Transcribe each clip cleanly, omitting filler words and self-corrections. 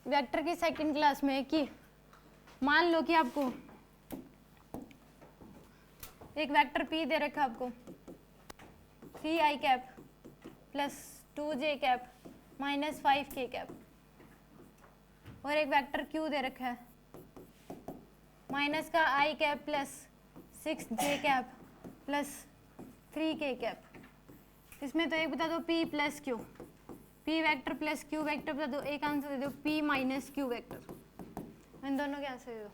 Vector की second class में कि मान लो कि आपको एक वेक्टर p दे रखा है आपको 3i cap plus 2j cap minus 5k cap, और एक वेक्टर q दे रखा है माइनस का i cap plus 6j cap plus 3k cap. इसमें तो एक बता दो p plus q, p vector plus q vector बता दो, एक आंसर दे दो p माइनस q वेक्टर। इन दोनों के आंसर दे दो।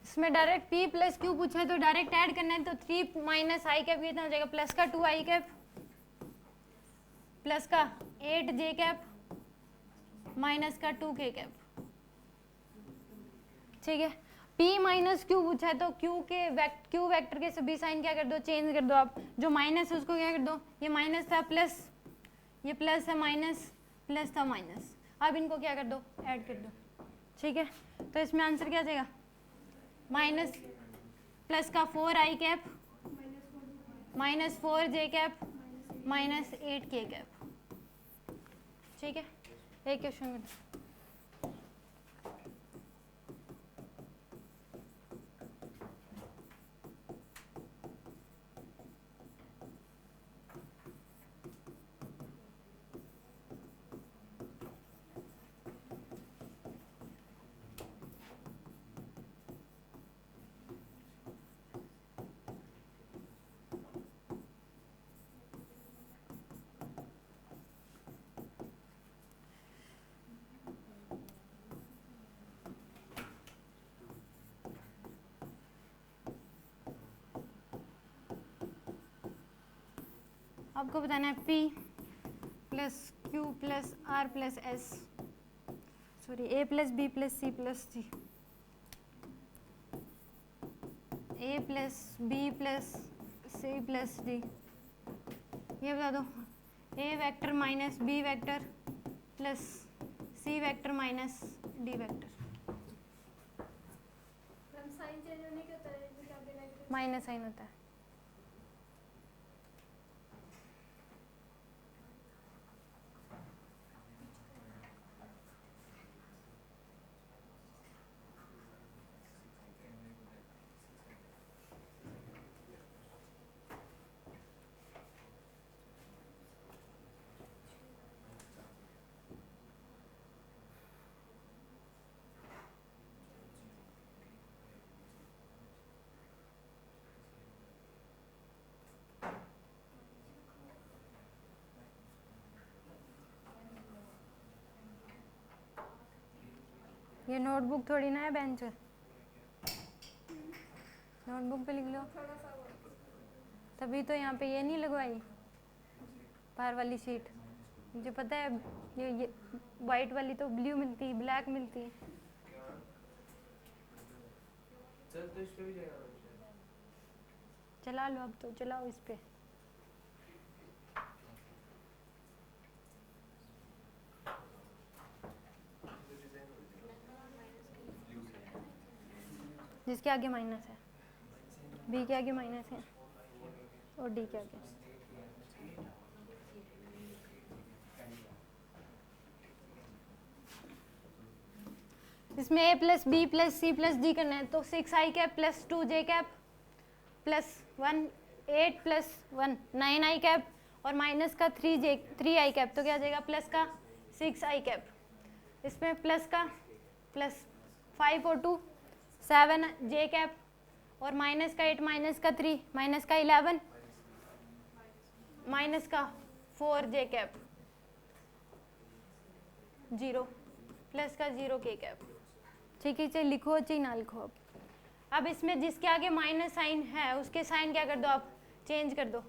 इसमें डायरेक्ट p प्लस q पूछा है तो डायरेक्ट ऐड करना है, तो 3 माइनस आई कैप कितना हो जाएगा, प्लस का 2i कैप प्लस का 8j कैप माइनस का 2k कैप। ठीक है, p माइनस q पूछा है तो q वेक्टर के सभी साइन क्या कर दो, चेंज कर दो। आप जो माइनस है उसको क्या कर दो, ये माइनस था प्लस, ये प्लस है माइनस, प्लस था माइनस, अब इनको क्या कर दो, ऐड कर दो। ठीक है, तो इसमें आंसर क्या आ जाएगा, माइनस प्लस का 4i cap minus 4j cap minus 8k cap. ठीक है, एक क्वेश्चन कर। आपको बताना है p plus q plus r plus s, sorry a plus b plus c plus d, a plus b plus c plus d। ये बता दो a vector minus b vector plus c vector minus d vector. Sign change होने के होता है, minus sign होता है। ये नोटबुक थोड़ी ना है बेंच, नोटबुक पे लिख लो। तभी तो यहाँ पे ये नहीं लगवाई बाहर वाली शीट, मुझे पता है ये वाइट वाली तो ब्लू मिलती, ब्लैक मिलती। चला लो, अब तो चलाओ इस पे। जिसके आगे माइनस है, बी के आगे माइनस है और डी के आगे। इसमें a plus B plus C plus D करना है, तो 6i cap plus 2j cap plus 1 8 plus 1 9i cap और माइनस का 3i कैप, तो क्या आ जाएगा, प्लस का 6i कैप। इसमें प्लस का प्लस 5 और 2 7j कैप और माइनस का 8 माइनस का 3 माइनस का 11 माइनस का 4j कैप 0 प्लस का 0k कैप। ठीक है, चाहे लिखो चाहे ना लिखो। अब इसमें जिसके आगे माइनस साइन है उसके साइन क्या कर दो, आप चेंज कर दो।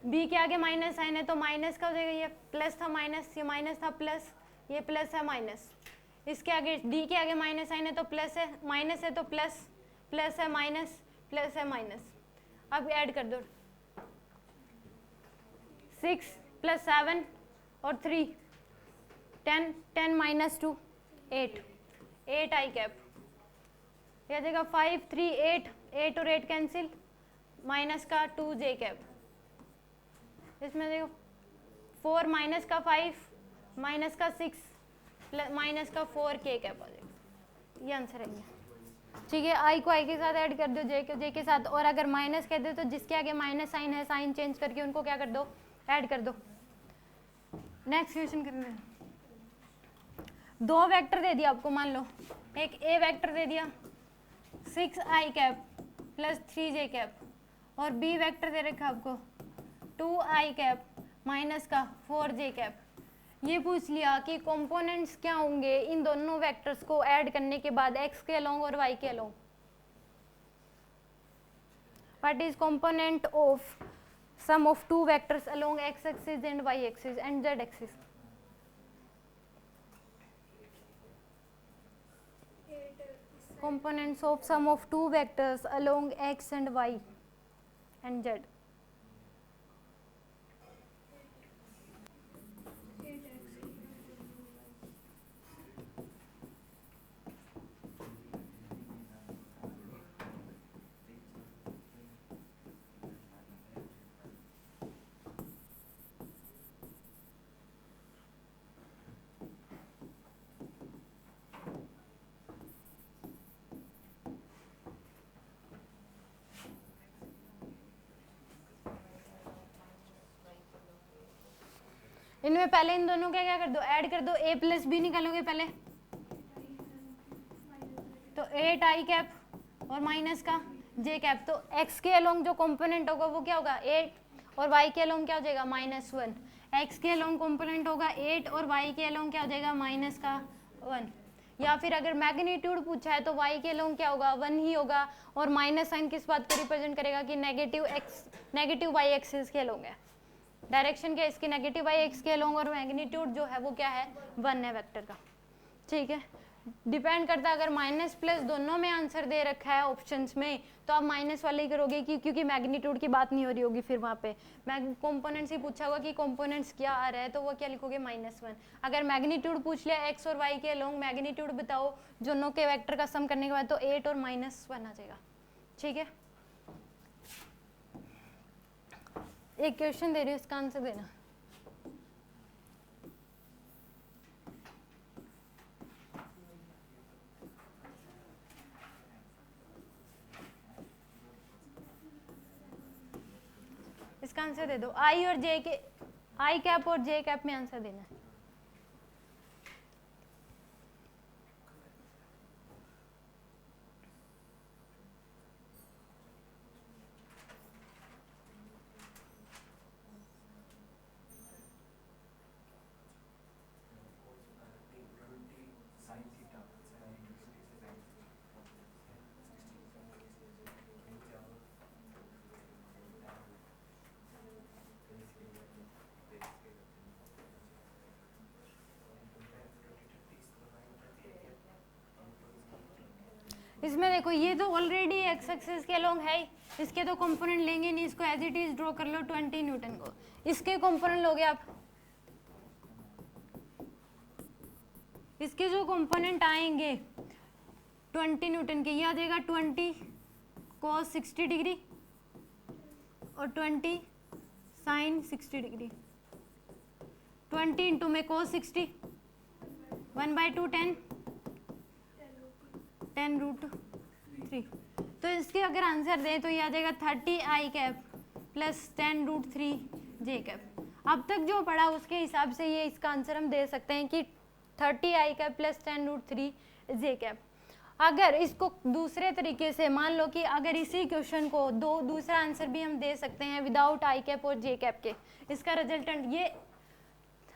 b के आगे माइनस साइन है तो माइनस का हो जाएगा, ये प्लस था माइनस, ये माइनस था प्लस, ये प्लस है माइनस। इसके आगे डी के आगे माइनस साइन है तो प्लस है, माइनस है तो प्लस, प्लस है माइनस, प्लस है माइनस। अब ऐड कर दो 6 + 7 और 3 10, 10 - 2 8, 8 आई कैप। यह जगह 5 3 8, 8 और 8 कैंसिल, माइनस का 2 जे कैप। इसमें देखो 4 माइनस का 5 माइनस का 6 माइनस का 4 के कैप आ जाएगा। ये आंसर है। ठीक है, आई को आई के साथ ऐड कर दो, जे को जे के साथ, और अगर माइनस कह दो तो जिसके आगे माइनस साइन है साइन चेंज करके उनको क्या कर दो, ऐड कर दो। नेक्स्ट क्वेश्चन करने हैं। दो वेक्टर दे दिया आपको, मान लो एक ए वेक्टर दे दिया 6 आई कैप + 3 जे कैप, और बी वेक्टर दे रखा आपको 2 आई कैप माइनस का 4 जे कैप। ये पूछ लिया कि कंपोनेंट्स क्या होंगे इन दोनों वेक्टर्स को ऐड करने के बाद x के अलोंग और y के along. What is component of sum of two vectors along x axis and y axis and z axis? 8 components of sum of two vectors along x and y and z. 8x इनमें पहले इन दोनों का क्या कर दो, add कर दो, a + b निकालोगे पहले तो 8 आई कैप और माइनस का j कैप। तो x के अलोंग जो कंपोनेंट होगा वो क्या होगा 8, और y के अलोंग क्या हो जाएगा -1। x के अलोंग कंपोनेंट होगा 8 और y के अलोंग क्या हो जाएगा -1। या फिर अगर मैग्नीट्यूड पूछा है तो y के अलोंग क्या होगा 1 ही होगा, और माइनस साइन किस बात को रिप्रेजेंट करेगा कि नेगेटिव y एक्सिस के अलोंग है। डायरेक्शन क्या है इसकी, नेगेटिव y एक्स के अलोंग, और मैग्नीट्यूड जो है वो क्या है 1 है वेक्टर का। ठीक है, डिपेंड करता है अगर माइनस प्लस दोनों में आंसर दे रखा है ऑप्शंस में तो आप माइनस वाले ही करोगे क्योंकि मैग्नीट्यूड की बात नहीं हो रही होगी। फिर वहाँ पे कंपोनेंट्स ही पूछा होगा कि कंपोनेंट्स क्या आ रहा है तो वो क्या लिखोगे -1। अगर मैग्नीट्यूड पूछ लिया x और y के अलोंग मैग्नीट्यूड बताओ दोनों के वेक्टर का सम करने के बाद तो 8 और -1 आ जाएगा। ठीक है, एक क्वेश्चन दे रही हूँ, इसका आंसर देना। इसका आंसर दे दो, आई और जे के, आई कैप और जे कैप में आंसर देना है। इसमें देखो ये तो ऑलरेडी एक्स एक्सिस के अलोंग है ही, इसके तो कंपोनेंट लेंगे नहीं, इसको एज इट इज ड्रॉ कर लो 20 न्यूटन को। इसके कंपोनेंट लोगे आप, इसके जो कंपोनेंट आएंगे 20 न्यूटन के, ये आ जाएगा 20 cos 60 डिग्री और 20 sin 60 डिग्री। 20 इंटू में cos 60 1/2 10√3। तो इसके अगर आंसर दें तो ये आ जाएगा 30 आई कैप + 10√3 जे कैप। अब तक जो पढ़ा उसके हिसाब से ये इसका आंसर हम दे सकते हैं कि 30 आई कैप + 10√3 जे कैप। अगर इसको दूसरे तरीके से मान लो कि अगर इसी क्वेश्चन को दूसरा आंसर भी हम दे सकते हैं विदाउट आई कैप और जे कैप के, इसका रिजल्टेंट ये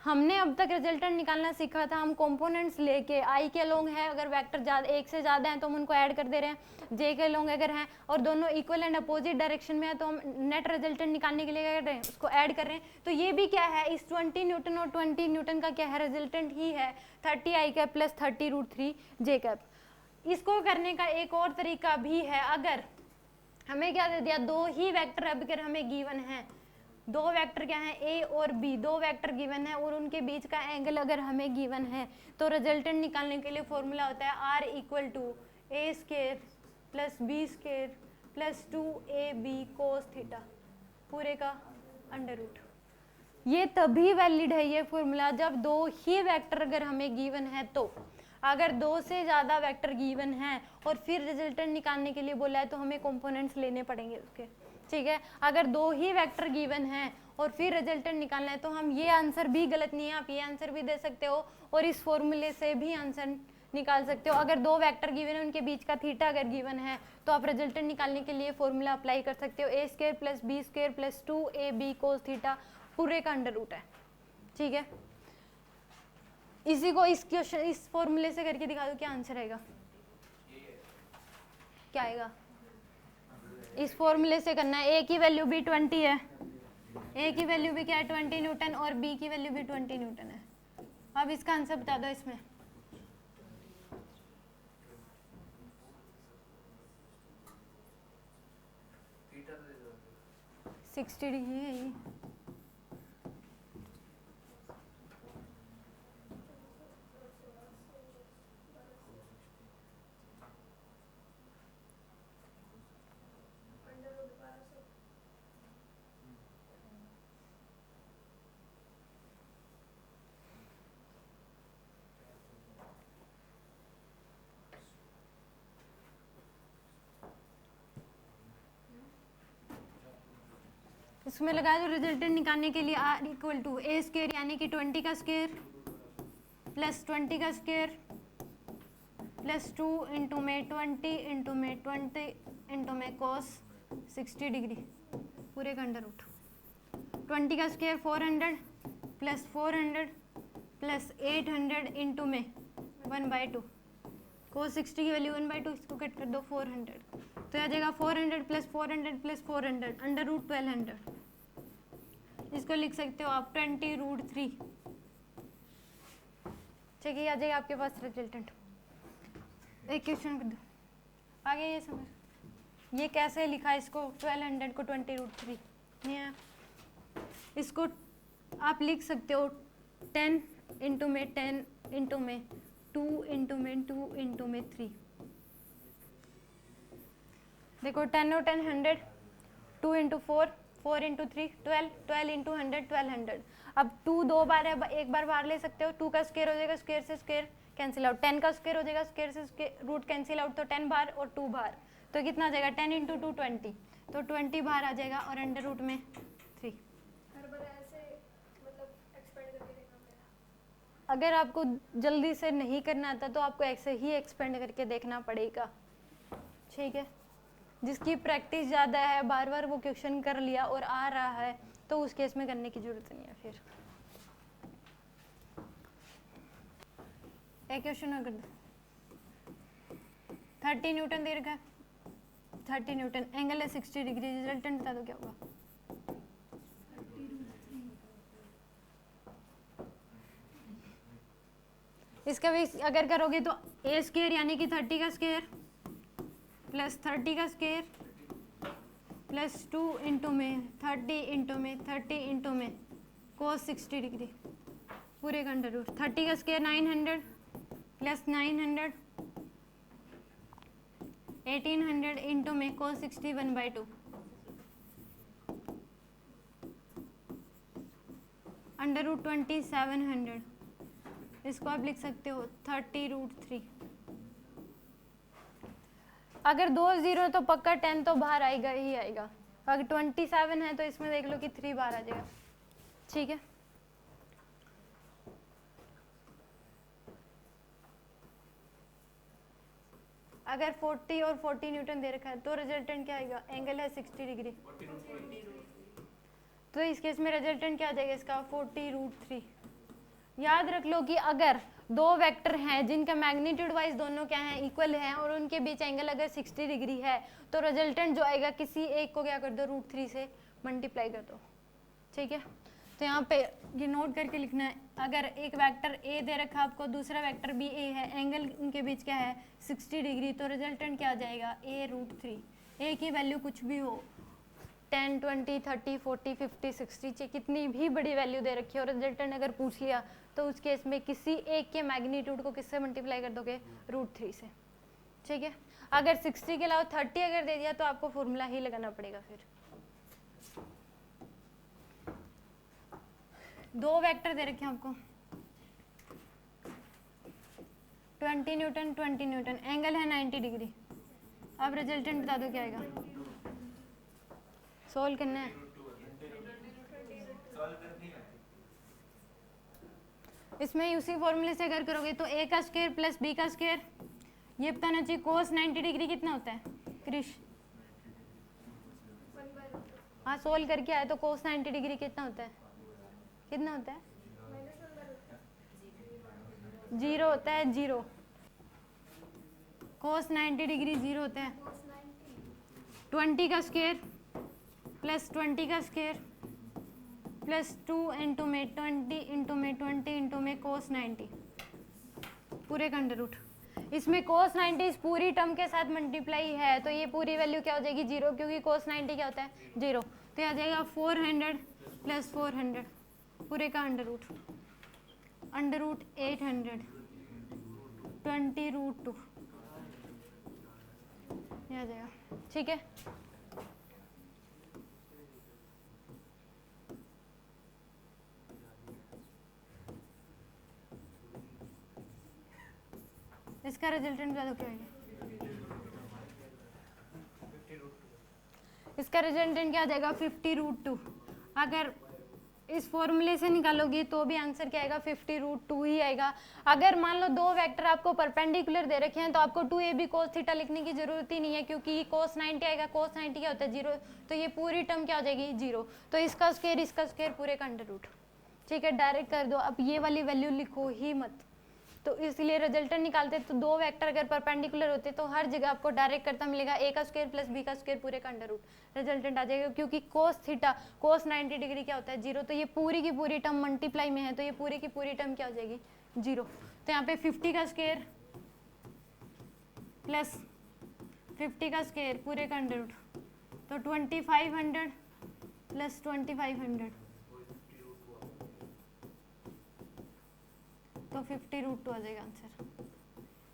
हमने अब तक रिजल्टेंट निकालना सीखा था, हम कंपोनेंट्स लेके आई के लोग हैं, अगर वेक्टर ज़्यादा एक से ज़्यादा हैं तो हम उनको ऐड कर दे रहे हैं, जे के लोग अगर हैं और दोनों इक्वल एंड अपोजिट डायरेक्शन में है तो हम नेट रिजल्टेंट निकालने के लिए क्या कर रहे हैं, उसको ऐड कर रहे हैं। तो ये भी क्या है, इस 20 न्यूटन और 20 न्यूटन का क्या है, रिजल्टेंट ही है 30 आई कैप प्लस 30√3 जे कैप। इसको करने का एक और तरीका भी है, अगर हमें क्या दे दिया, दो ही वेक्टर अगर हमें गिवन है, दो वेक्टर क्या है ए और बी, दो वेक्टर गिवन है और उनके बीच का एंगल अगर हमें गिवन है तो रिजल्टेंट निकालने के लिए फॉर्मूला होता है R equal to A square plus B square plus 2ab cos theta पूरे का अंडर रूट। ये तभी वैलिड है ये फॉर्मूला जब दो ही वेक्टर अगर हमें गिवन है, तो अगर दो से ज़्यादा वेक्टर गिवन है और फिर रिजल्टेंट निकालने के लिए बोला है तो हमें कंपोनेंट्स लेने पड़ेंगे उसके, ठीक है। अगर दो ही वेक्टर गिवन है और फिर रिजल्टेंट निकालना है तो हम, ये आंसर भी गलत नहीं है, आप ये आंसर भी दे सकते हो और इस फॉर्मूले से भी आंसर निकाल सकते हो। अगर दो वेक्टर गिवन है, उनके बीच का थीटा अगर गिवन है तो आप रिजल्टेंट निकालने के लिए फॉर्मूला अप्लाई कर सकते हो, A square plus B square plus 2ab cos theta पूरे का अंडर रूट है, ठीक है। इसी को इस क्वेश्चन इस फॉर्मूले से करके दिखा दो, क्या आंसर आएगा, क्या आएगा। इस फॉर्मूले से करना है, ए की वैल्यू भी 20 है, ए की वैल्यू भी क्या है 20 न्यूटन और बी की वैल्यू भी 20 न्यूटन है। अब इसका आंसर बता दो, इसमें 60 डिग्री है ये। इसमें लगा दो रिजल्टेंट निकालने के लिए R equal to A square यानी कि 20 का स्क्वायर प्लस 20 का स्क्वायर प्लस 2 इंटू में 20 इंटू में 20 इंटू में कॉस 60 डिग्री पूरे का अंडर रूट। 20 का स्क्वायर 400 प्लस 400 प्लस 800 इंटू में 1/2 cos 60 की वैल्यू 1/2, इसको कट कर दो 400 तो आ जाएगा 400 प्लस 400 प्लस 400 अंडर रूट 1200। इसको लिख सकते हो आप 20√3, ठीक है। आ जाएगा आपके पास रिजल्टेंट। एक क्वेश्चन कर दो आगे, ये समझ ये कैसे लिखा, इसको 1200 को 20√3 नहीं है। इसको आप लिख सकते हो 10 इंटू में 10 इंटू में 2 इंटू में 2 इंटू में 3। देखो 10 और 10 100, 2 इंटू 4 4 इंटू 3 12 12 इंटू 100 1200। अब 2 दो बार है, एक बार बाहर ले सकते हो, 2 का स्क्वायर हो जाएगा, स्क्वायर से स्क्वायर कैंसिल आउट, 10 का स्क्वायर हो जाएगा, स्क्वायर से रूट कैंसिल आउट, तो 10 बाहर और 2 बाहर, तो कितना आ जाएगा 10 इंटू 2 20, तो 20 बाहर आ जाएगा और अंडर रूट में 3। हर बार ऐसे मतलब एक्सपेंड करके देखना पड़ेगा। अगर आपको जल्दी से नहीं करना आता तो आपको ऐसे ही एक्सपेंड करके देखना पड़ेगा, ठीक है। जिसकी प्रैक्टिस ज़्यादा है, बार बार वो क्वेश्चन कर लिया और आ रहा है, तो उस केस में करने की जरूरत नहीं है। फिर एक क्वेश्चन और कर दो। 30 न्यूटन दे रखा है, 30 न्यूटन, एंगल है 60 डिग्री, रिजल्टेंट बता दो क्या होगा। इसका भी अगर करोगे तो ए स्क्वायर यानी कि 30 का स्क्वायर प्लस 30 का स्क्वायर प्लस 2 इंटू में 30 इंटू में 30 इंटू में कोस 60 डिग्री पूरे का अंडर रूट। 30 का स्क्वायर 900 प्लस 900 1800 इंटू में कोस 60 1/2 अंडर रूट 2700। इसको आप लिख सकते हो 30√3। अगर 2 0 तो पक्का 10 तो बाहर आएगा ही आएगा। अगर 27 है तो इसमें देख लो कि 3 बाहर आ जाएगा, ठीक है। अगर 40 और 40 न्यूटन दे रखा है तो रिजल्टेंट क्या आएगा, एंगल है 60 डिग्री, तो इस केस में रिजल्टेंट क्या आ जाएगा इसका 40√3। याद रख लो कि अगर दो वेक्टर हैं जिनका मैग्नीट्यूड वाइज दोनों क्या है इक्वल हैं और उनके बीच एंगल अगर 60 डिग्री है तो रिजल्टेंट जो आएगा किसी एक को क्या कर दो √3 से मल्टीप्लाई कर दो। ठीक है, तो यहाँ पे ये नोट करके लिखना है, अगर एक वेक्टर ए दे रखा आपको, दूसरा वेक्टर भी ए है, एंगल उनके बीच क्या है 60 डिग्री, तो रिजल्टेंट क्या आ जाएगा a√3। ए की वैल्यू कुछ भी हो 10, 20, 30, 40, 50, 60 चाहे कितनी भी बड़ी वैल्यू दे रखी है और रिजल्टेंट अगर पूछ लिया तो उस केस में किसी एक के मैग्नीट्यूड को किससे मल्टीप्लाई कर दोगे √3 से। ठीक है, अगर 60 के अलावा 30 अगर दे दिया तो आपको फॉर्मूला ही लगाना पड़ेगा। फिर दो वेक्टर दे रखे हैं आपको 20 न्यूटन 20 न्यूटन, एंगल है 90 डिग्री। अब रिजल्टेंट बता दो क्या आएगा, सोल्व करना है। इसमें उसी फॉर्मूले से अगर करोगे तो a का स्क्वायर प्लस b का स्क्वायर, ये बताना चाहिए cos 90 डिग्री कितना होता है क्रिश? हाँ सोल्व करके आए तो cos 90 डिग्री कितना होता है, कितना होता है? 0 होता है, 0। cos 90 डिग्री 0 होता है। 20 का स्क्वायर प्लस 20 का स्क्वायर प्लस 2 इंटू में 20 इंटू में 20 इंटू में cos 90 पूरे का अंडर रूट। इसमें cos 90 इस पूरी टर्म के साथ मल्टीप्लाई है तो ये पूरी वैल्यू क्या हो जाएगी 0, क्योंकि cos 90 क्या होता है 0। तो आ जाएगा 400 प्लस 400 पूरे का अंडर रूट 800 20√2 ये आ जाएगा। ठीक है, इसका रिजल्टेंट क्या क्या है? इसका रिजल्टेंट क्या आ जाएगा 50√2। अगर इस फॉर्मूले से निकालोगे तो भी आंसर क्या आएगा 50√2 ही आएगा। अगर मान लो दो वेक्टर आपको परपेंडिकुलर दे रखे हैं तो आपको 2ab cos थीटा लिखने की जरूरत ही नहीं है, क्योंकि cos 90 आएगा, cos 90 क्या होता है 0, तो ये पूरी टर्म क्या हो जाएगी 0। तो इसका स्क्वायर पूरे का अंडर रूट। ठीक है, डायरेक्ट कर दो। अब ये वाली वैल्यू लिखो ही मत, तो इसलिए रिजल्टेंट निकालते तो दो वेक्टर अगर परपेंडिकुलर होते तो हर जगह आपको डायरेक्ट करता मिलेगा a का स्क्वायर प्लस b का स्क्वायर पूरे का अंडर रूट, रिजल्टेंट आ जाएगा। क्योंकि cos थीटा cos 90 डिग्री क्या होता है 0, तो ये पूरी की पूरी टर्म मल्टीप्लाई में है तो ये पूरी की पूरी टर्म क्या हो जाएगी 0। तो यहाँ पे 50 का स्क्वायर प्लस 50 का स्क्वायर पूरे का अंडर रूट, तो 2500 प्लस 2500 तो 50√2 आ जाएगा आंसर।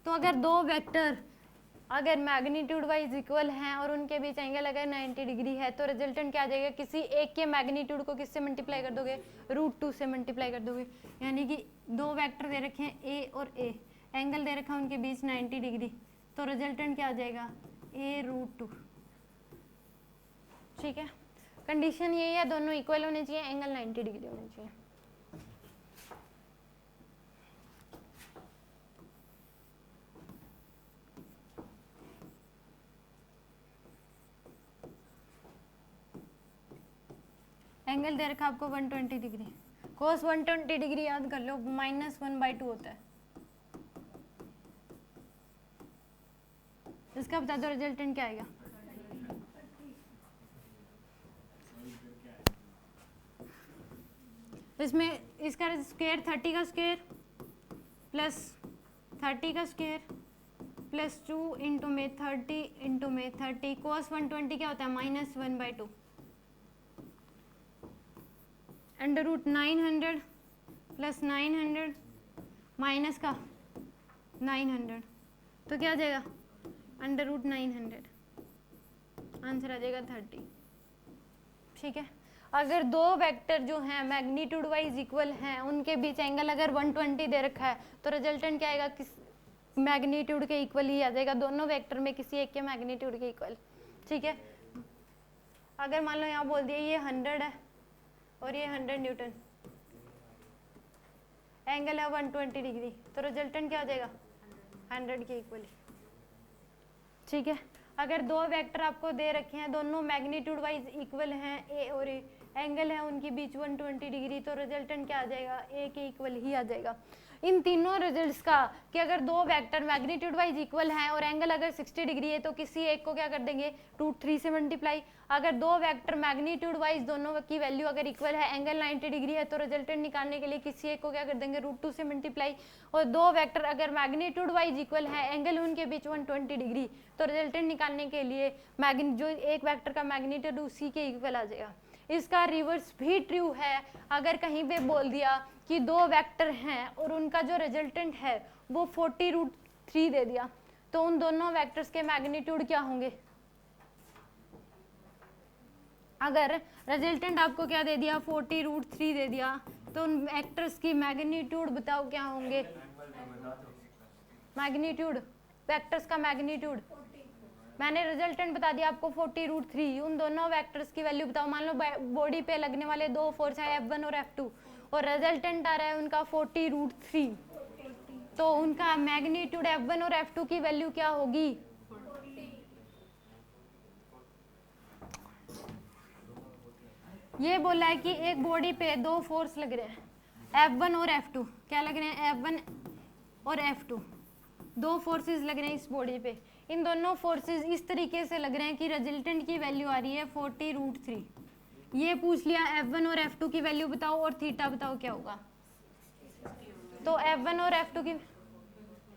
तो अगर दो वेक्टर अगर मैग्नीट्यूड वाइज इक्वल हैं और उनके बीच एंगल अगर 90 डिग्री है तो रिजल्टेंट क्या आ जाएगा, किसी एक के मैग्नीट्यूड को किससे मल्टीप्लाई कर दोगे √2 से मल्टीप्लाई कर दोगे। यानी कि दो वेक्टर दे रखे हैं a और a, एंगल दे रखा है उनके बीच 90 डिग्री, तो रिजल्टेंट क्या आ जाएगा a√2। ठीक है, कंडीशन यही है, दोनों इक्वल होने चाहिए, एंगल 90 डिग्री होने चाहिए। एंगल दे रखा आपको 120 डिग्री, cos 120 डिग्री याद कर लो -1/2 होता है। इसका बता दो रिजल्टेंट क्या आएगा। इसमें इसका स्क्वायर 30 का स्क्वायर प्लस 30 का स्क्वायर प्लस 2 इंटू में 30 इंटू में 30, cos 120 क्या होता है -1/2 अंडर रूट 900 प्लस 900 माइनस का 900, तो क्या आ जाएगा अंडर रूट 900, आंसर आ जाएगा 30। ठीक है, अगर दो वेक्टर जो हैं मैग्नीट्यूड वाइज इक्वल हैं उनके बीच एंगल अगर 120 दे रखा है तो रिजल्टेंट क्या आएगा, किस मैग्नीट्यूड के इक्वल ही आ जाएगा, दोनों वेक्टर में किसी एक के मैग्नीट्यूड के इक्वल। ठीक है, अगर मान लो यहाँ बोल दिया ये 100 है और ये 100 न्यूटन, एंगल है 120 डिग्री, तो रिजल्टेंट क्या हो जाएगा 100 के इक्वली। ठीक है, अगर दो वेक्टर आपको दे रखे हैं दोनों मैग्नीट्यूड वाइज इक्वल हैं a और a, एंगल है उनके बीच 120 डिग्री, तो रिजल्टेंट क्या आ जाएगा, ए के इक्वल ही आ जाएगा। इन तीनों रिजल्ट्स का कि अगर दो वेक्टर मैग्नीट्यूड वाइज इक्वल हैं और एंगल अगर 60 डिग्री है तो किसी एक को क्या कर देंगे, √3 से मल्टीप्लाई। अगर दो वेक्टर मैग्नीट्यूड वाइज दोनों की वैल्यू अगर इक्वल है, एंगल 90 डिग्री है, तो रिजल्टेंट निकालने के लिए किसी एक को क्या कर देंगे, √2 से मल्टीप्लाई। और दो वेक्टर अगर मैग्नीट्यूड वाइज इक्वल है, एंगल उनके बीच 120 डिग्री, तो रिजल्टेंट निकालने के लिए जो एक वेक्टर का मैग्नीट्यूड उसी के इक्वल आ जाएगा। इसका रिवर्स भी ट्रू है। अगर कहीं पे बोल दिया कि दो वेक्टर हैं और उनका जो रिजल्टेंट है वो 40√3 दे दिया, तो उन दोनों वेक्टर्स के मैग्नीट्यूड क्या होंगे। अगर रिजल्टेंट आपको क्या दे दिया, 40√3 दे दिया, तो उन वेक्टर्स की मैग्नीट्यूड बताओ क्या होंगे। मैग्नीट्यूड, वेक्टर्स का मैग्नीट्यूड मैंने रिजल्टेंट बता दिया आपको 40√3। उन दोनों वेक्टर्स की वैल्यू बताओ। मान लो बॉडी पे लगने वाले दो फोर्स है F1 और F2 और रिजल्टेंट आ रहा है उनका 40√3, तो उनका मैग्नीट्यूड F1 और F2 की वैल्यू क्या होगी। ये बोला है कि एक बॉडी पे दो फोर्स लग रहे हैं F1 और F2, क्या लग रहे हैं, F1 और F2, दो फोर्सेस लग रहे हैं इस बॉडी पे। इन दोनों फोर्सेस इस तरीके से लग रहे हैं कि रिजल्टेंट की वैल्यू आ रही है 40√3। ये पूछ लिया F1 और F2 की वैल्यू बताओ और थीटा बताओ क्या होगा। तो F1 और F2 की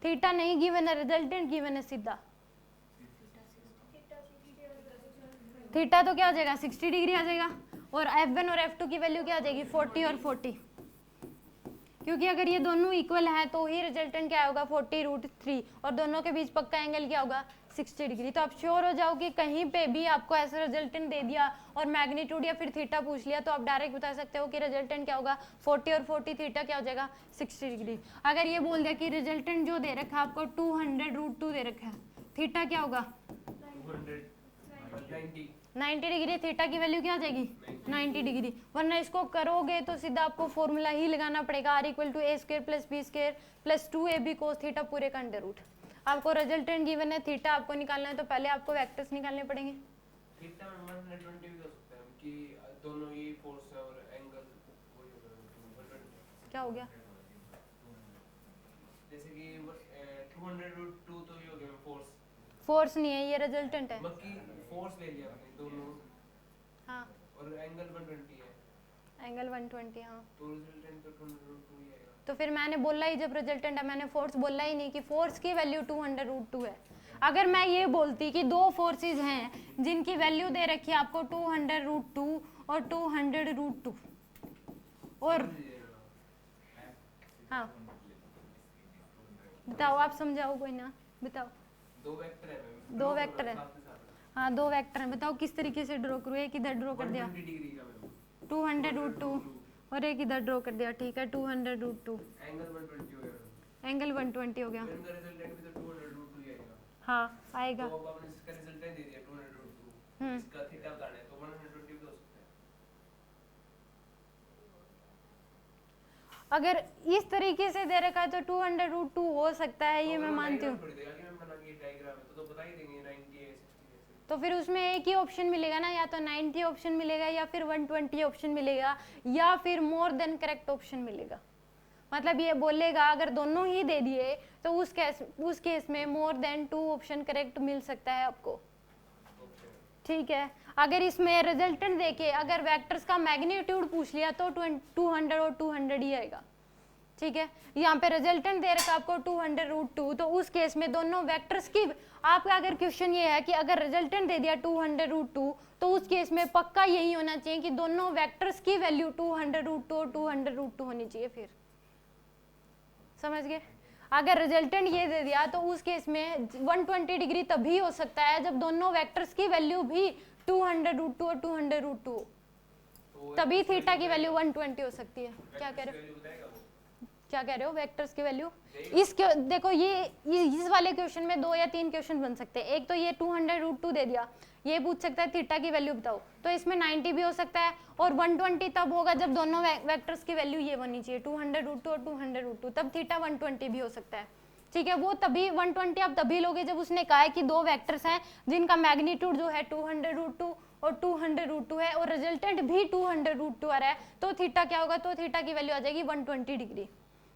थीटा नहीं गिवन है, रिजल्टेंट गिवन है सीधा। थीटा तो क्या हो जाएगा, 60 डिग्री आ जाएगा। और F1 और F2 की वैल्यू क्या आ जाएगी, 40 और 40। क्योंकि अगर ये दोनों इक्वल है तो ही रिजल्टेंट क्या होगा, 40√3, और दोनों के बीच पक्का एंगल क्या होगा, 60 डिग्री। तो आप श्योर हो जाओ कि कहीं पे भी आपको ऐसा रिजल्टेंट दे दिया और मैग्नीट्यूड या फिर थीटा पूछ लिया तो आप डायरेक्ट बता सकते हो कि रिजल्टेंट क्या होगा, 40 और 40, थीटा क्या हो जाएगा, 60 डिग्री। अगर ये बोल दिया कि रिजल्टेंट जो दे रखा है आपको 200√2 दे रखा है, थीटा क्या होगा, 90 डिग्री, थीटा की वैल्यू क्या आ जाएगी, 90 डिग्री। वरना इसको करोगे तो सीधा आपको फॉर्मूला ही लगाना पड़ेगा, R = a² + b² + 2ab cos theta पूरे का अंडर रूट। आपको रिजल्टेंट गिवन है, थीटा आपको निकालना है, तो पहले आपको वेक्टर्स निकालने पड़ेंगे। थीटा में 120 भी हो सकता है कि दोनों ही फोर्स है और एंगल वही होगा, क्या हो गया, जैसे कि 200√2 तो ये हो गया फोर्स, फोर्स नहीं है ये रिजल्टेंट है, बाकी फोर्स ले लिया आपने दोनों, हाँ, और एंगल 120 है, एंगल 120, हाँ, तो रिजल्टेंट तो 200√2 ही आएगा। तो फिर मैंने बोला ही जब रिजल्टेंट है, मैंने फोर्स बोला ही नहीं कि फोर्स की वैल्यू 200√2 है। अगर मैं ये बोलती कि दो फोर्सेस हैं जिनकी वैल्यू दे रखी है आपको 200√2 और 200√2, और हाँ बताओ, आप समझाओ, कोई ना बताओ। दो वेक्टर है मैम, दो वेक्टर है, हाँ दो वेक्टर है, बताओ किस तरीके से ड्रॉ करूँ। एक इधर ड्रॉ कर दिया 120 डिग्री का मैम, 200√2 और एक इधर ड्रॉ कर दिया, ठीक है 200√2, एंगल 120 हो गया, एंगल 120 हो गया, फिर इनका रिजल्टेंट भी तो 200√2 ही आएगा। हाँ आएगा। तो अब आपने इसका रिजल्टेंट दे दिया 200√2, इसका थीटा बताना है तो 120 भी हो सकता है। अगर इस तरीके से दे रखा है तो 200√2 हो सकता है, ये मैं मानती हूँ। तो बता ही देंगे 90 है 60 तो फिर उसमें एक ही ऑप्शन मिलेगा ना, या तो 90 ऑप्शन मिलेगा या फिर 120 ऑप्शन मिलेगा या फिर मोर देन करेक्ट ऑप्शन मिलेगा। मतलब ये बोलेगा अगर दोनों ही दे दिए तो उस केस में मोर देन 2 ऑप्शन करेक्ट मिल सकता है आपको, ठीक है। अगर इसमें रिजल्टेंट देके अगर वेक्टर्स का मैग्नीट्यूड पूछ लिया तो 200 और 200 ही आएगा, ठीक है। यहाँ पे रिजल्टेंट दे रखा आपको 200√2, तो उस केस में दोनों वेक्टर्स की, आपका अगर क्वेश्चन ये है कि अगर रिजल्टेंट दे दिया 200√2 तो उस केस में पक्का यही होना चाहिए कि दोनों वेक्टर्स की वैल्यू 200√2 और 200√2 होनी चाहिए। फिर समझ गए। अगर रिजल्टेंट ये दे दिया तो उस केस में 120 डिग्री तभी हो सकता है जब दोनों वेक्टर्स की वैल्यू भी 200√2 और 200√2 हो, तभी थीटा की वैल्यू 120 हो सकती है। क्या कह रहे हो, क्या कह रहे हो, वेक्टर्स की वैल्यू। देखो ये इस वाले क्वेश्चन में 2 या 3 क्वेश्चन बन सकते हैं। एक तो ये 200√2 दे दिया, ये पूछ सकता है थीटा की वैल्यू बताओ, तो इसमें 90 भी हो सकता है, और 120 तब होगा जब दोनों वेक्टर्स की वैल्यू ये बननी चाहिए 200√2 और 200√2, तब थीटा 120 भी हो सकता है, ठीक है। वो तभी 120 आप तभी लोगे जब उसने कहा है कि दो वेक्टर्स हैं जिनका मैग्नीट्यूड जो है 200√2 और 200√2 है और रिजल्टेंट भी 200√2 आ रहा है, तो थीटा क्या होगा, तो थीटा की वैल्यू आ जाएगी 120 डिग्री।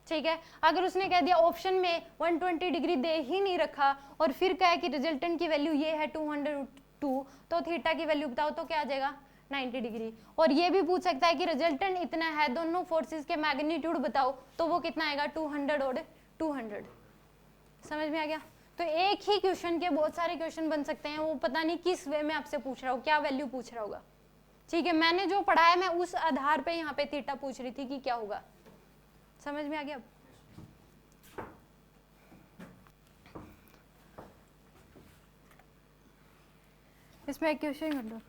ठीक है, अगर उसने कह दिया ऑप्शन में 120 डिग्री दे ही नहीं रखा और फिर कहा कि रिजल्टेंट की वैल्यू ये है 202, तो थीटा की वैल्यू बताओ तो क्या आ जाएगा 90 डिग्री। और ये भी पूछ सकता है कि रिजल्टेंट इतना है, दोनों फोर्सेस के मैग्नीट्यूड बताओ, तो वो कितना आएगा 200 और 200। समझ में आ गया। तो एक ही क्वेश्चन के बहुत सारे क्वेश्चन बन सकते हैं, वो पता नहीं किस वे में आपसे पूछ रहा हो, क्या वैल्यू पूछ रहा होगा। ठीक है, मैंने जो पढ़ा है मैं उस आधार पे यहाँ पे थीटा पूछ रही थी कि क्या होगा। समझ में आ गया। इसमें एक क्वेश्चन कर दो।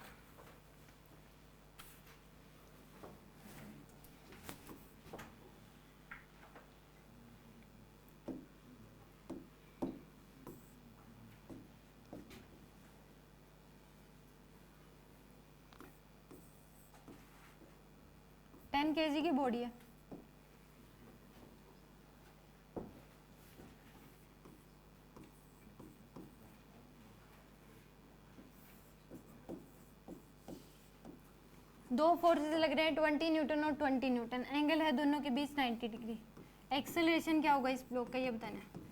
kg की बॉडी है। दो फोर्सेस लग रहे हैं 20 न्यूटन और 20 न्यूटन, एंगल है दोनों के बीच 90 डिग्री। एक्सेलरेशन क्या होगा इस ब्लॉक का, ये बताना है।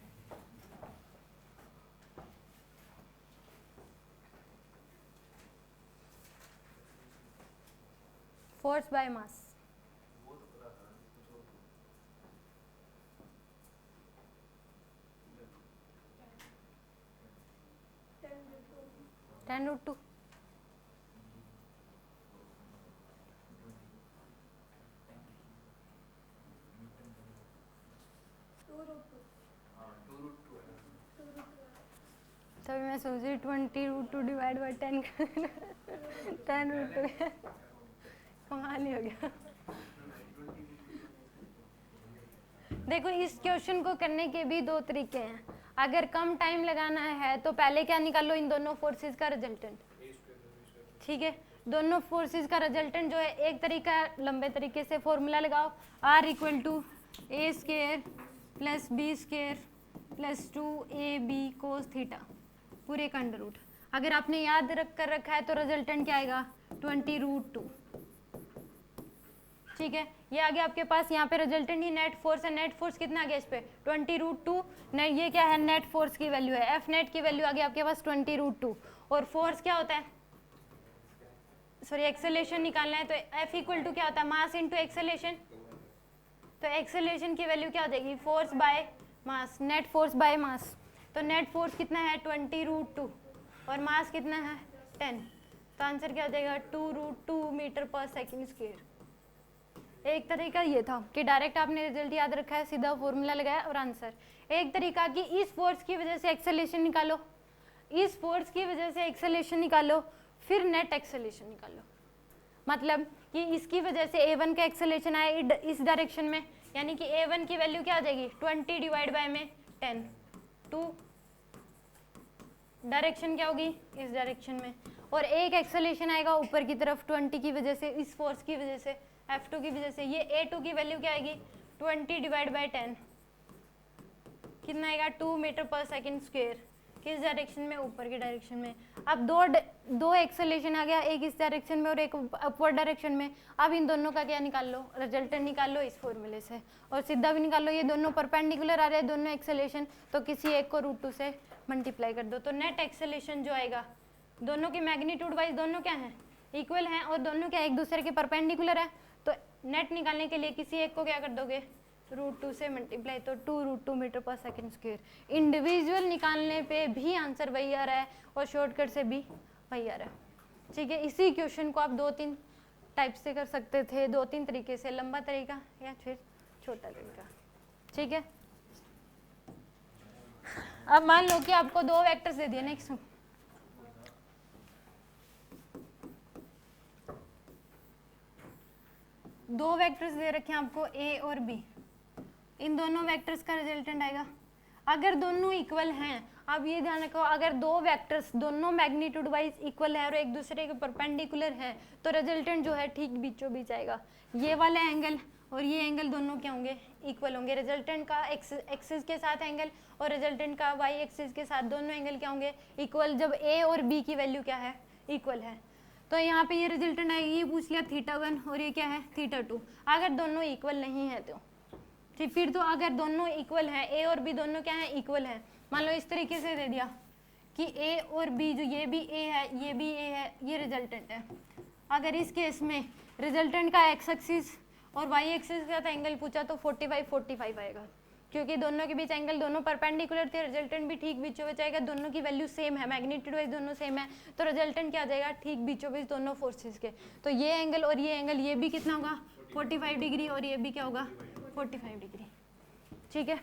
Force by mass. Ten root two. तभी मैं सोच रही 20√2 डिवाइड बाई 10 10√2 कमाल ही हो गया। देखो इस क्वेश्चन को करने के भी दो तरीके हैं। अगर कम टाइम लगाना है तो पहले क्या निकालो, इन दोनों फोर्सेस का रिजल्टेंट। ठीक है, दोनों फोर्सेस का रिजल्टेंट जो है, एक तरीका लंबे तरीके से फॉर्मूला लगाओ, R = a² + b² + 2ab cos theta पूरे का अंडर रूट। अगर आपने याद रखा है तो रिजल्टेंट क्या आएगा 20√2। ठीक है, ये आ गया आपके पास। यहाँ पे रिजल्टेंट ही नेट फोर्स है, नेट फोर्स कितना आ गया इस पे 20√2। ये क्या है, नेट फोर्स की वैल्यू है, एफ नेट की वैल्यू आ गई आपके पास 20√2। और फोर्स क्या होता है, सॉरी एक्सेलरेशन निकालना है, तो एफ = क्या होता है, मास इंटू एक्सेलरेशन। तो एक्सेलरेशन की वैल्यू क्या हो जाएगी, force by mass, net force by मास। तो नेट फोर्स कितना है 20√2 और मास कितना है 10, तो आंसर क्या हो जाएगा 2√2 मीटर/सेकंड²। एक तरीका ये था कि डायरेक्ट आपने रिजल्ट याद रखा है, सीधा फॉर्मूला लगाया और आंसर। एक तरीका कि इस फोर्स की वजह से एक्सेलरेशन निकालो, इस फोर्स की वजह से एक्सेलरेशन निकालो, फिर नेट एक्सेलरेशन निकालो। मतलब कि इसकी वजह से a1 का एक्सेलरेशन आया इस डायरेक्शन में, यानी कि a1 की वैल्यू क्या आ जाएगी 20 डिवाइड बाय में 10, 2 डायरेक्शन क्या होगी इस डायरेक्शन में, और एक एक्सेलरेशन आएगा ऊपर की तरफ 20 की वजह से, इस फोर्स की वजह से, F2 की वजह से। ये A2 की वैल्यू क्या आएगी 20 डिवाइड बाय 10, कितना आएगा 2 मीटर/सेकंड²। किस डायरेक्शन में, ऊपर की डायरेक्शन में। अब दो एक्सेलरेशन आ गया, एक इस डायरेक्शन में और एक अपवर्ड डायरेक्शन में। अब इन दोनों का क्या निकाल लो, रिजल्टेंट निकाल लो इस फॉर्मूले से, और सीधा भी निकाल लो। ये दोनों परपेंडिकुलर आ रहे हैं दोनों एक्सेलरेशन, तो किसी एक को √2 से मल्टीप्लाई कर दो, तो नेट एक्सेलरेशन जो आएगा, दोनों के मैग्नीट्यूड वाइज दोनों क्या हैं इक्वल हैं और दोनों क्या एक दूसरे के परपेंडिकुलर है, तो नेट निकालने के लिए किसी एक को क्या कर दोगे √2 से मल्टीप्लाई, तो 2√2 मीटर/सेकंड²। इंडिविजुअल निकालने पे भी आंसर वही आ रहा है और शॉर्टकट से भी वही आ रहा है। ठीक है, इसी क्वेश्चन को आप 2-3 टाइप से कर सकते थे, 2-3 तरीके से, लंबा तरीका या फिर छोटा तरीका। ठीक है, अब मान लो कि आपको 2 वेक्टर्स दे दिए, नेक्स्ट 2 वेक्टर्स दे रखे हैं आपको A और B। इन दोनों वेक्टर्स का रिजल्टेंट आएगा अगर दोनों इक्वल हैं। अब ये ध्यान रखो, अगर 2 वेक्टर्स दोनों मैग्नीट्यूड वाइज इक्वल है और एक दूसरे के परपेंडिकुलर है, तो रिजल्टेंट जो है ठीक बीचों बीच आएगा। ये वाला एंगल और ये एंगल दोनों क्या होंगे इक्वल होंगे। रिजल्टेंट का एक्सिस के साथ एंगल और रिजल्टेंट का y एक्सिस के साथ, दोनों एंगल क्या होंगे इक्वल, जब A और B की वैल्यू क्या है इक्वल है। तो यहाँ पे ये रिजल्टेंट आएगी, ये पूछ लिया θ1 और ये क्या है θ2। अगर दोनों इक्वल नहीं है तो फिर तो अगर दोनों इक्वल है, ए और बी दोनों क्या है इक्वल है, मान लो इस तरीके से दे दिया कि ए और बी, जो ये भी ए है ये भी ए है, ये रिजल्टेंट है। अगर इस केस में रिजल्टेंट का एक्स एक्सिस और वाई एक्सिस का एंगल पूछा तो 45 45 आएगा, क्योंकि दोनों के बीच एंगल दोनों परपेंडिकुलर थे, रिजल्टेंट भी ठीक बीचों बीच आएगा, दोनों की वैल्यू सेम है, मैग्नीट्यूड वाइज दोनों सेम है, तो रिजल्टेंट क्या आ जाएगा ठीक बीचों बीच दोनों फोर्सेस के। तो ये एंगल और ये एंगल, ये भी कितना होगा 45 डिग्री और ये भी क्या होगा 45 डिग्री। ठीक है,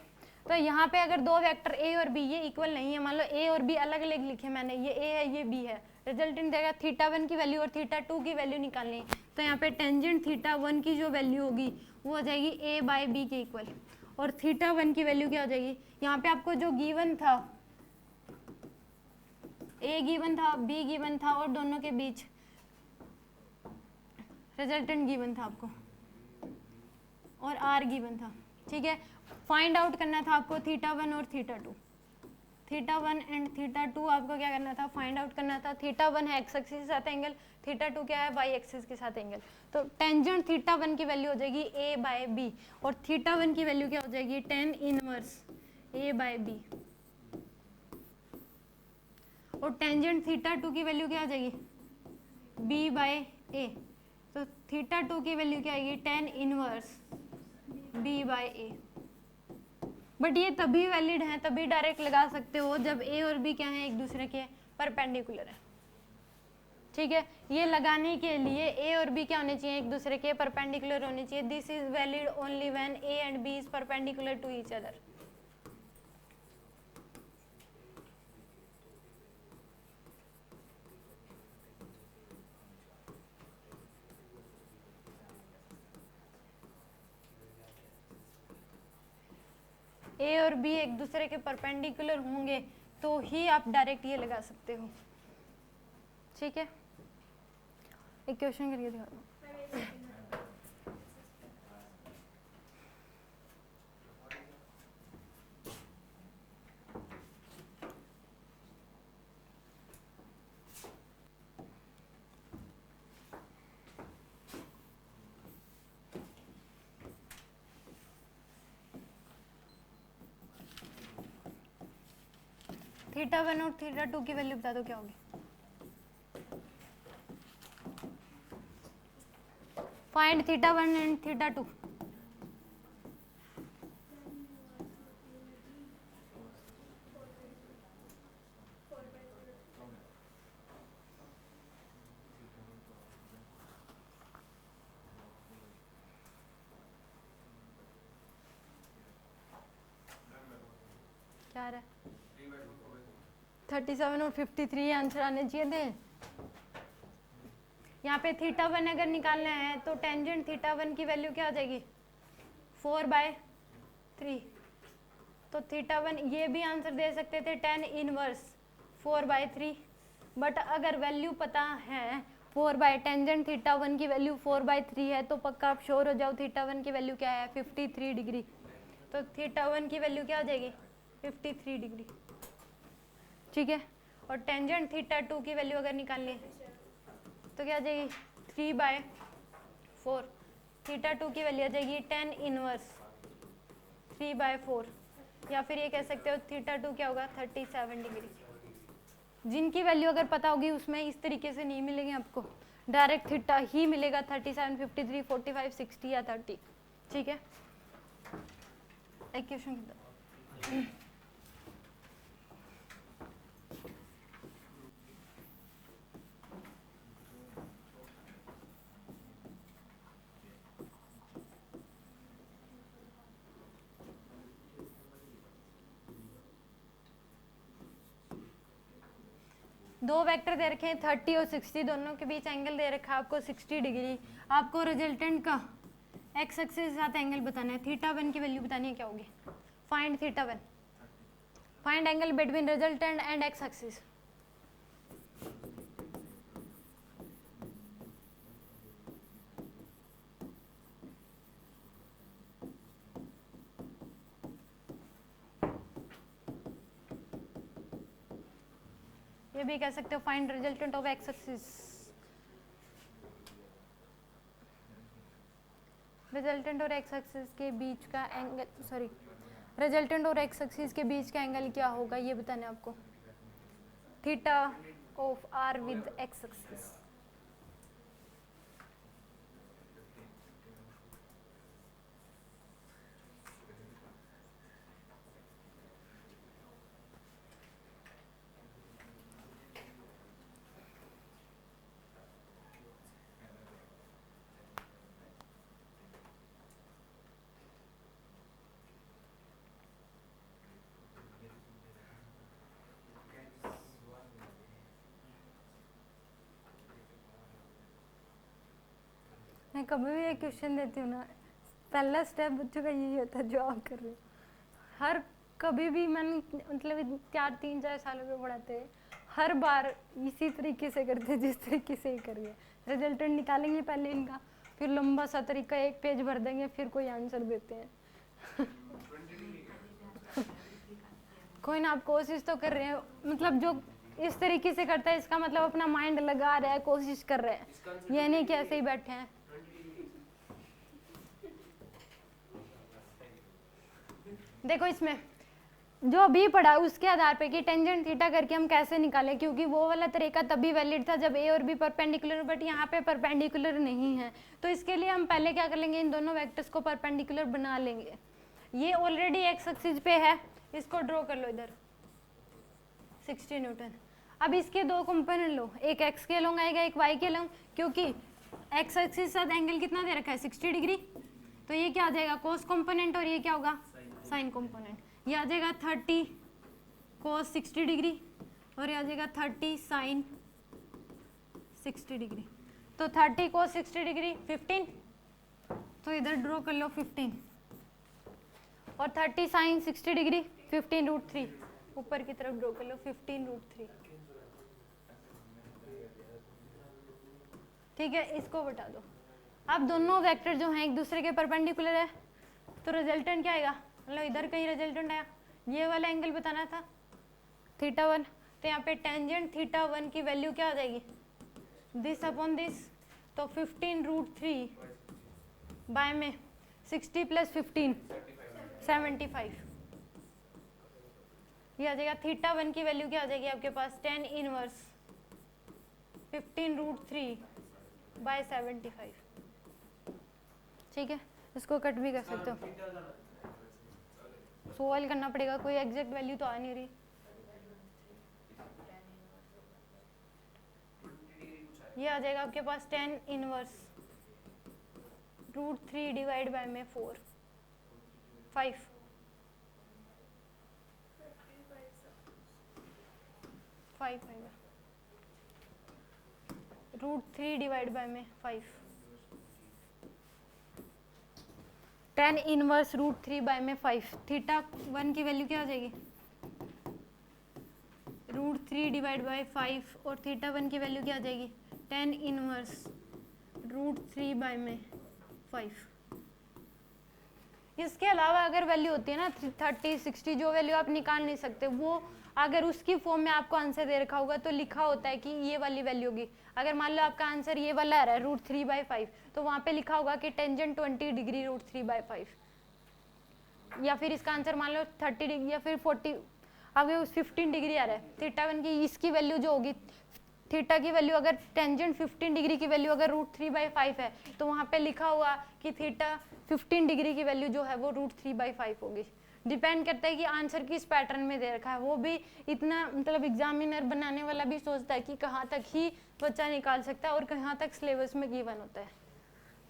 तो यहाँ पे अगर दो वेक्टर ए और बी ये इक्वल नहीं है, मान लो ए और बी अलग अलग लिखे मैंने, ये ए है ये बी है, रिजल्टेंट देगा θ1 की वैल्यू और θ2 की वैल्यू निकालनी है। तो यहाँ पे टेंजेंट θ1 की जो वैल्यू होगी वो हो जाएगी ए बाय बी के इक्वल, और θ1 की वैल्यू क्या हो जाएगी, यहाँ पे आपको जो गिवन था ए गिवन था बी गिवन था और दोनों के बीच रिजल्टेंट गिवन था आपको और आर गिवन था। ठीक है, फाइंड आउट करना था आपको θ1 और θ2, θ1 एंड θ2 आपको क्या करना था फाइंड आउट करना था। θ1 है एक्स एक्सिस के साथ एंगल, θ2 क्या है वाई एक्सिस के साथ एंगल। तो टेंजेंट θ1 की वैल्यू हो जाएगी ए बाय बी और θ1 की वैल्यू क्या हो जाएगी tan इनवर्स ए बाय बी, और टेंजेंट θ2 की वैल्यू क्या हो जाएगी बी बाय ए। तो θ2 की वैल्यू क्या आएगी tan inverse B by A. But ये तभी वैलिड है, तभी डायरेक्ट लगा सकते हो जब ए और बी क्या है एक दूसरे के परपेंडिकुलर है। ठीक है, ये लगाने के लिए ए और बी क्या होने चाहिए एक दूसरे के परपेंडिकुलर होने चाहिए। This is valid only when A and B is perpendicular to each other. A और बी एक दूसरे के परपेंडिकुलर होंगे तो ही आप डायरेक्ट ये लगा सकते हो। ठीक है, एक क्वेश्चन करके दिखा दो। θ1 और θ2 की वैल्यू बता दो क्या होगी। Find θ1 and θ2। क्या आ रहा है 37 और 53 आंसर आने चाहिए थे। यहाँ पे θ1 अगर निकालना है तो टेंजेंट θ1 की वैल्यू क्या हो जाएगी 4/3। तो θ1 ये भी आंसर दे सकते थे tan इनवर्स 4/3, बट अगर वैल्यू पता है 4 टेंजेंट θ1 की वैल्यू 4/3 है तो पक्का आप श्योर हो जाओ θ1 की वैल्यू क्या है 53 डिग्री। तो θ1 की वैल्यू क्या हो जाएगी 53 डिग्री। ठीक है, और टेंजेंट θ2 की वैल्यू अगर निकालनी है तो क्या आ जाएगी 3/4। θ2 की वैल्यू आ जाएगी tan इनवर्स 3/4, या फिर ये कह सकते हो θ2 क्या होगा 37 डिग्री। जिनकी वैल्यू अगर पता होगी उसमें इस तरीके से नहीं मिलेगी आपको, डायरेक्ट थीटा ही मिलेगा 37, 53, 45, 60 या 30। ठीक है, एक क्वेश्चन दो वेक्टर दे रखे हैं 30 और 60, दोनों के बीच एंगल दे रखा है आपको 60 डिग्री। आपको रिजल्टेंट का एक्स एक्सिस के साथ एंगल बताना है, θ1 की वैल्यू बतानी है क्या होगी। Find θ1, find angle between resultant and X axis. ये भी कह सकते हो find resultant of X axis. Resultant और एक्स एक्सिस के बीच का एंगल, सॉरी, रिजल्टेंट और एक्स एक्सिस के बीच का एंगल क्या होगा ये बताना है आपको, theta of R with X axis. मैं कभी भी एक क्वेश्चन देती हूँ ना, पहला स्टेप बच्चों का यही होता है जो आप कर रहे हो। हर कभी भी मैंने मतलब 3-4 सालों में पढ़ाते हैं, हर बार इसी तरीके से करते हैं जिस तरीके से ही करिए। रिजल्टेंट निकालेंगे पहले इनका, फिर लंबा सा तरीका 1 पेज भर देंगे, फिर कोई आंसर देते हैं। कोई ना, आप कोशिश तो कर रहे हैं, मतलब जो इस तरीके से करता है इसका मतलब अपना माइंड लगा रहा है, कोशिश कर रहे हैं, ये नहीं कि ऐसे ही बैठे हैं। देखो इसमें जो अभी पढ़ा उसके आधार पे कि टेंजेंट थीटा करके हम कैसे निकालें, क्योंकि वो वाला तरीका तभी वैलिड था जब ए और बी परपेंडिकुलर, बट यहाँ पे परपेंडिकुलर नहीं है। तो इसके लिए हम पहले क्या कर लेंगे, इन दोनों वेक्टर्स को परपेंडिकुलर बना लेंगे। ये ऑलरेडी एक्स एक्सिस पे है, इसको ड्रॉ कर लो इधर 60 न्यूटन। अब इसके 2 कंपोनेंट लो, एक एक्स के लॉन्ग आएगा, एक वाई के लॉन्ग, क्योंकि एक्स एक्सिस साथ एंगल कितना दे रखा है 60 डिग्री, तो ये क्या आ जाएगा कोस कंपोनेंट, और ये क्या होगा साइन कंपोनेंट। ये आ जाएगा 30 कोस 60 डिग्री और ये आ जाएगा 30 साइन 60 डिग्री। तो 30 कोस 60 डिग्री 15, तो इधर ड्रॉ कर लो 15, और 30 साइन 60 डिग्री 15√3, ऊपर की तरफ ड्रॉ कर लो 15√3। ठीक है, इसको बता दो। अब दोनों वेक्टर जो हैं एक दूसरे के परपेंडिकुलर है, तो रिजल्टेंट क्या आएगा, मतलब इधर कहीं रिजल्टेंट आया, ये वाला एंगल बताना था θ1, तो यहाँ पे टेंजेंट θ1 की वैल्यू क्या आ जाएगी, दिस अपॉन दिस, तो 15√3 बाय में 60 + 15 75, ये आ जाएगा। θ1 की वैल्यू क्या आ जाएगी आपके पास, tan इनवर्स 15√3 बाय 75। ठीक है, इसको कट भी कर सकते हो, सोल्व करना पड़ेगा, कोई एग्जैक्ट वैल्यू तो आ नहीं रही। ये आ जाएगा आपके पास tan इनवर्स √3 डिवाइड बाय में 4 5 5 आएगा, √3 डिवाइड बाय में 5, tan इनवर्स √3 बाय में 5। θ1 की वैल्यू क्या आ जाएगी, √3 डिवाइड बाय 5, और θ1 की वैल्यू क्या आ जाएगी, tan इनवर्स √3 बाय में 5। इसके अलावा अगर वैल्यू होती है ना 30 60, जो वैल्यू आप निकाल नहीं सकते, वो अगर उसकी फॉर्म में आपको आंसर दे रखा होगा तो लिखा होता है कि ये वाली वैल्यू होगी। अगर मान लो आपका आंसर ये वाला आ रहा है √3/5, तो वहाँ पे लिखा होगा कि टेंजेंट 20 डिग्री √3/5, या फिर इसका आंसर मान लो 30 डिग्री या फिर 40, अगर 15 डिग्री आ रहा है, θ1 की इसकी वैल्यू जो होगी, थीटा की वैल्यू अगर टेंजेंट 15 डिग्री की वैल्यू अगर √3/5 है, तो वहाँ पे लिखा हुआ कि थीटा 15 डिग्री की वैल्यू जो है वो √3/5 होगी। डिपेंड करता है कि आंसर किस पैटर्न में दे रखा है, वो भी इतना मतलब एग्जामिनर बनाने वाला भी सोचता है कि कहाँ तक ही बच्चा निकाल सकता है और कहाँ तक सिलेबस में गिवन होता है।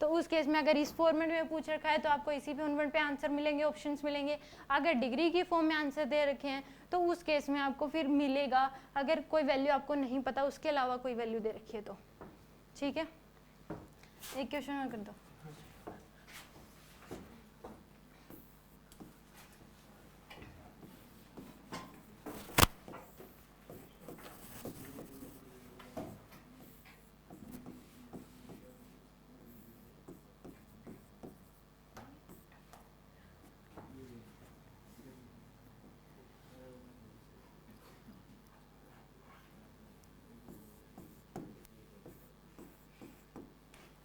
तो उस केस में अगर इस फॉर्मेट में पूछ रखा है तो आपको इसी फॉर्मेट पे आंसर मिलेंगे, ऑप्शंस मिलेंगे। अगर डिग्री की फॉर्म में आंसर दे रखे हैं तो उस केस में आपको फिर मिलेगा, अगर कोई वैल्यू आपको नहीं पता उसके अलावा कोई वैल्यू दे रखी है तो। ठीक है, एक क्वेश्चन और कर दो।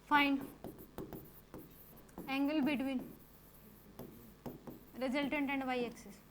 Find angle between resultant and Y axis.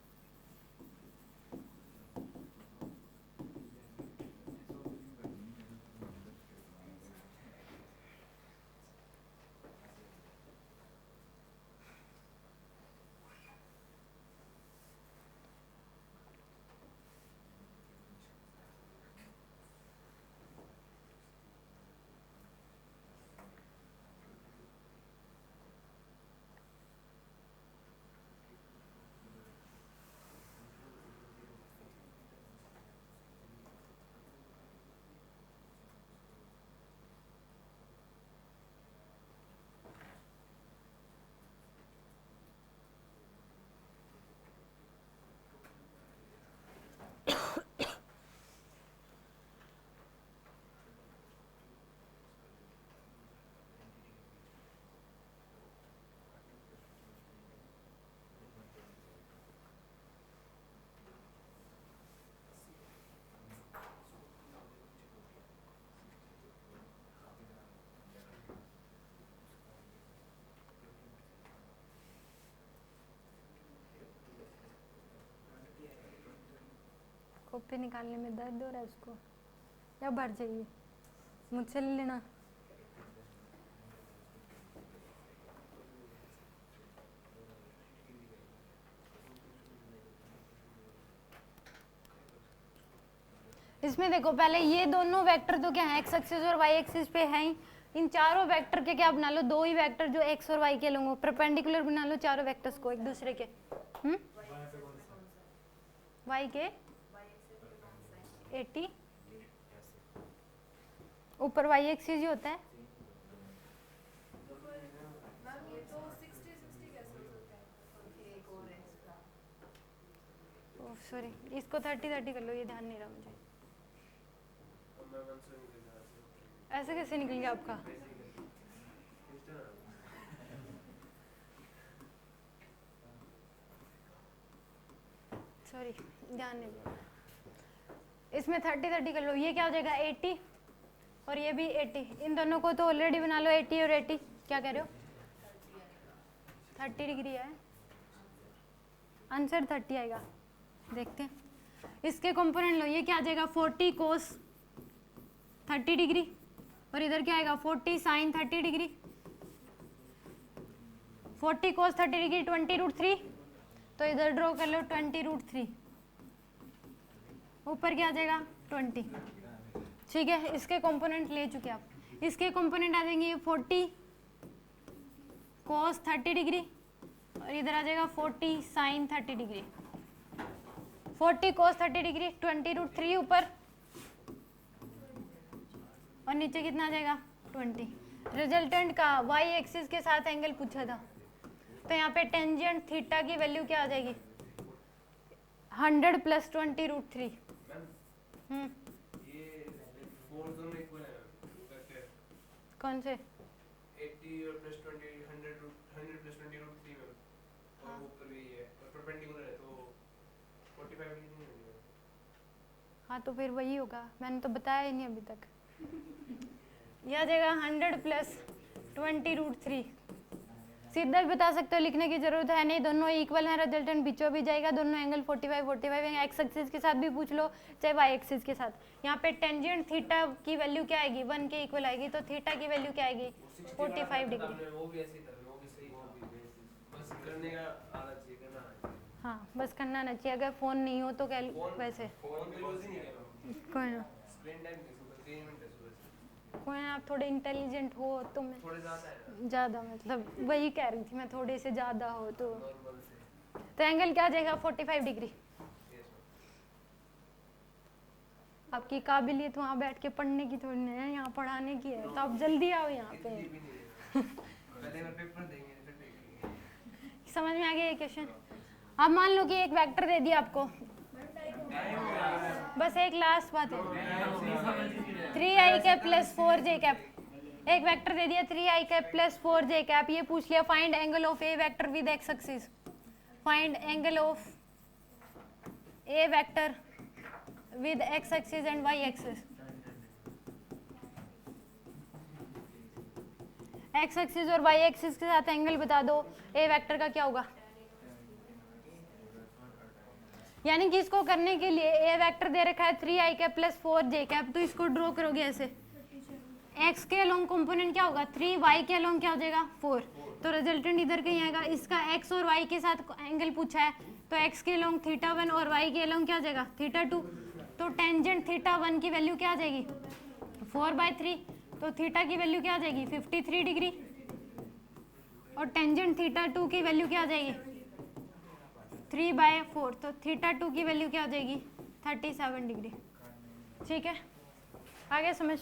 Copy निकालने में दर्द हो रहा है उसको, या भर जाइए, मुझसे ले लेना। इसमें देखो पहले ये दोनों वेक्टर तो क्या है, एक्स एक्सिस और वाई एक्सिस पे हैं ही। इन चारों वेक्टर के क्या बना लो, दो ही वेक्टर जो एक्स और वाई के लोगों परपेंडिकुलर बना लो चारों वेक्टर्स को एक दूसरे के। वाई के 80 ऊपर वाई एक्सिस ही होता है। मैम ये तो 60-60 कैसे हो सकता है? ओह सॉरी, इसको 30-30 कर लो, ये ध्यान नहीं रहा मुझे। ऐसे कैसे निकल गया आपका? सॉरी, ध्यान नहीं दिया। इसमें 30-30 कर लो, ये क्या हो जाएगा 80 और ये भी 80। इन दोनों को तो ऑलरेडी बना लो 80 और 80। क्या कह रहे हो? 30 डिग्री है आंसर, 30 आएगा। देखते हैं इसके कंपोनेंट लो, ये क्या आ जाएगा 40 कोस 30 डिग्री और इधर क्या आएगा 40 साइन 30 डिग्री। 40 कोस 30 डिग्री 20√3, तो इधर ड्रॉ कर लो 20√3। ऊपर क्या आ जाएगा 20। ठीक है, इसके कंपोनेंट ले चुके आप। इसके कंपोनेंट आ जाएंगे 40 कोस 30 डिग्री और इधर आ जाएगा 40 साइन 30 डिग्री। 40 कोस 30 डिग्री 20√3 ऊपर और नीचे कितना आ जाएगा 20। रिजल्टेंट का वाई एक्सिस के साथ एंगल पूछा था, तो यहाँ पे टेंजेंट थीटा की वैल्यू क्या आ जाएगी 100 + 20√3। ये फोर दोनों इक्वल है वेक्टर। कौन से? 80 और +20 100 + 20√3 में, और ऊपर भी है और परपेंडिकुलर है तो 45 डिग्री नहीं होगी। हाँ तो फिर वही होगा, मैंने तो बताया ही नहीं अभी तक। यह आ जाएगा 100 + 20√3। सीधा भी बता सकते हो, लिखने की जरूरत है नहीं, दोनों इक्वल हैं। रिजल्टेंट बीचों भी जाएगा, दोनों एंगल 45 है। एक्स एक्सिस के साथ भी पूछ लो चाहे वाई एक्सिस के साथ। यहाँ पे टेंजेंट थीटा की वैल्यू क्या आएगी 1 के इक्वल आएगी, तो थीटा की वैल्यू क्या आएगी 45 डिग्री। वो भी ऐसे ही कर, वो भी सही, बस करने का आना चाहिए, करना आना चाहिए। हाँ बस करना ना चाहिए, अगर फोन नहीं हो तो कैल वैसे फोन पे यूज ही नहीं कर रहा हूँ। कोई ना, स्क्रीन टाइम नहीं, सुबह 3 मिनट है सुबह से। कोई ना, आप थोड़े इंटेलिजेंट हो तो मैं थोड़े ज्यादा है ना, ज़्यादा, मतलब वही कह रही थी मैं, थोड़े से ज़्यादा हो तो नॉर्मल से। एंगल क्या आ जाएगा 45 डिग्री। यस आपकी काबिलियत वहाँ बैठ के पढ़ने की थोड़ी नहीं है, यहाँ पढ़ाने की है, तो आप जल्दी आओ यहाँ पे। इतनी भी नहीं है। पहले मैं पेपर देंगे फिर देखेंगे। समझ में आ गया ये क्वेश्चन? अब मान लो कि एक वेक्टर दे दिया आपको, बस एक लास्ट बात है, 3i कैप + 4j कैप। एक वेक्टर दे दिया 3i कैप + 4j कैप। ये पूछ लिया find angle of a vector with X axis. Find angle of a vector with X axis and Y axis. X axis और Y axis के साथ angle बता दो, ए वेक्टर का क्या होगा। यानी कि इसको करने के लिए ए वेक्टर दे रखा है 3i cap plus 4j cap, तो इसको ड्रॉ करोगे ऐसे, x के अलोंग कंपोनेंट क्या होगा 3, y के अलोंग क्या हो जाएगा 4, तो रिजल्टेंट इधर कहीं आएगा। इसका x और y के साथ एंगल पूछा है, तो x के अलोंग θ1 और y के अलोंग क्या हो जाएगा θ2, तो टेंजेंट θ1 की वैल्यू क्या आ जाएगी 4/3, तो थीटा की वैल्यू क्या आ जाएगी 53 डिग्री, और टेंजेंट θ2 की वैल्यू क्या आ जाएगी 3/4, तो θ2 की वैल्यू क्या आ जाएगी 37 डिग्री। ठीक है, आगे समझ।